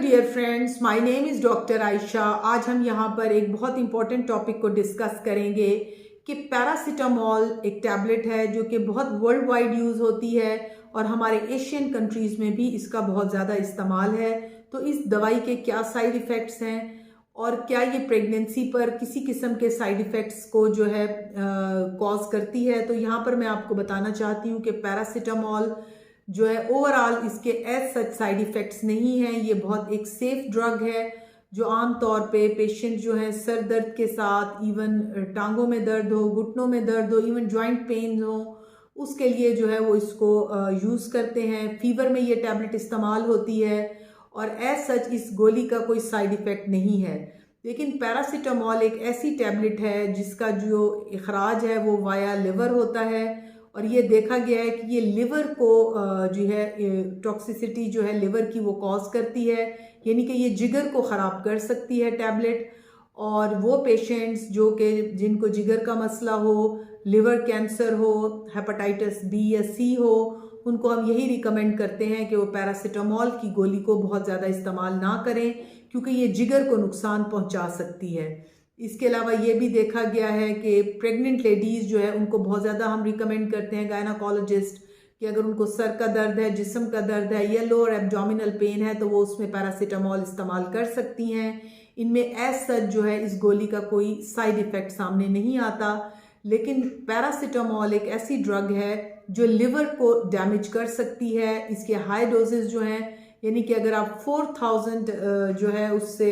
Dear friends, my name is doctor Ayesha. आज हम यहाँ पर एक बहुत इंपॉर्टेंट टॉपिक को डिस्कस करेंगे कि पैरासीटामोल एक टैबलेट है जो कि बहुत वर्ल्ड वाइड यूज़ होती है और हमारे एशियन कंट्रीज़ में भी इसका बहुत ज़्यादा इस्तेमाल है। तो इस दवाई के क्या साइड इफ़ेक्ट्स हैं और क्या ये प्रेगनेंसी पर किसी किस्म के साइड इफ़ेक्ट्स को जो है कॉज करती है, तो यहाँ पर मैं आपको बताना चाहती हूँ कि पैरासीटामोल जो है ओवरऑल इसके एज सच साइड इफ़ेक्ट्स नहीं हैं। ये बहुत एक सेफ ड्रग है जो आम तौर पे पेशेंट जो है सर दर्द के साथ, इवन टांगों में दर्द हो, घुटनों में दर्द हो, इवन जॉइंट पेन हो, उसके लिए जो है वो इसको यूज़ करते हैं। फीवर में ये टैबलेट इस्तेमाल होती है और एज सच इस गोली का कोई साइड इफ़ेक्ट नहीं है। लेकिन पैरासीटामोल एक ऐसी टैबलेट है जिसका जो इखराज है वो वाया लिवर होता है और ये देखा गया है कि ये लिवर को जो है टॉक्सिसिटी जो है लिवर की वो कॉज करती है, यानी कि ये जिगर को ख़राब कर सकती है टैबलेट। और वो पेशेंट्स जो कि जिनको जिगर का मसला हो, लिवर कैंसर हो, हेपेटाइटिस बी या सी हो, उनको हम यही रिकमेंड करते हैं कि वो पैरासीटामोल की गोली को बहुत ज़्यादा इस्तेमाल ना करें क्योंकि ये जिगर को नुकसान पहुंचा सकती है। इसके अलावा ये भी देखा गया है कि प्रेग्नेंट लेडीज़ जो है उनको बहुत ज़्यादा हम रिकमेंड करते हैं गायनाकोलॉजिस्ट कि अगर उनको सर का दर्द है, जिस्म का दर्द है या लोअर एब्डोमिनल पेन है तो वो उसमें पैरासीटामोल इस्तेमाल कर सकती हैं। इनमें एज सच जो है इस गोली का कोई साइड इफ़ेक्ट सामने नहीं आता। लेकिन पैरासीटामोल एक ऐसी ड्रग है जो लिवर को डैमेज कर सकती है। इसके हाई डोजेस जो हैं, यानी कि अगर आप 4000 जो है उससे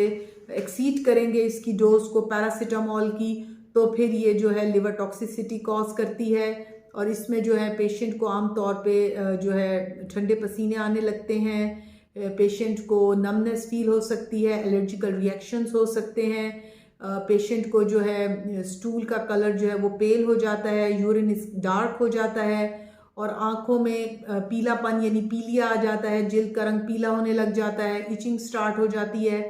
एक्सीड करेंगे इसकी डोज को पैरासीटामोल की, तो फिर ये जो है लिवर टॉक्सिसिटी कॉज करती है और इसमें जो है पेशेंट को आम तौर पे जो है ठंडे पसीने आने लगते हैं, पेशेंट को नमनेस फील हो सकती है, एलर्जिकल रिएक्शंस हो सकते हैं, पेशेंट को जो है स्टूल का कलर जो है वो पेल हो जाता है, यूरिन डार्क हो जाता है और आँखों में पीलापन यानी पीलिया आ जाता है, जिल्द का रंग पीला होने लग जाता है, इचिंग स्टार्ट हो जाती है।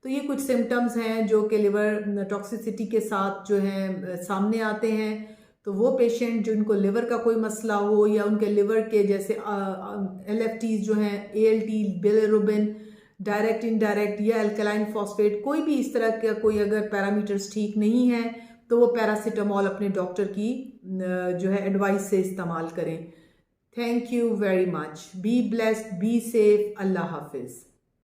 तो ये कुछ सिम्टम्स हैं जो कि लिवर टॉक्सिसिटी के साथ जो है सामने आते हैं। तो वो पेशेंट जिनको लिवर का कोई मसला हो या उनके लिवर के जैसे LFTs जो हैं, ALT, बिलिरुबिन, डायरेक्ट इनडायरेक्ट या अल्कलाइन फॉस्फेट, कोई भी इस तरह का कोई अगर पैरामीटर्स ठीक नहीं है तो वो पैरासीटामोल अपने डॉक्टर की जो है एडवाइस से इस्तेमाल करें। Thank you very much. Be blessed, be safe. अल्लाह हाफिज़।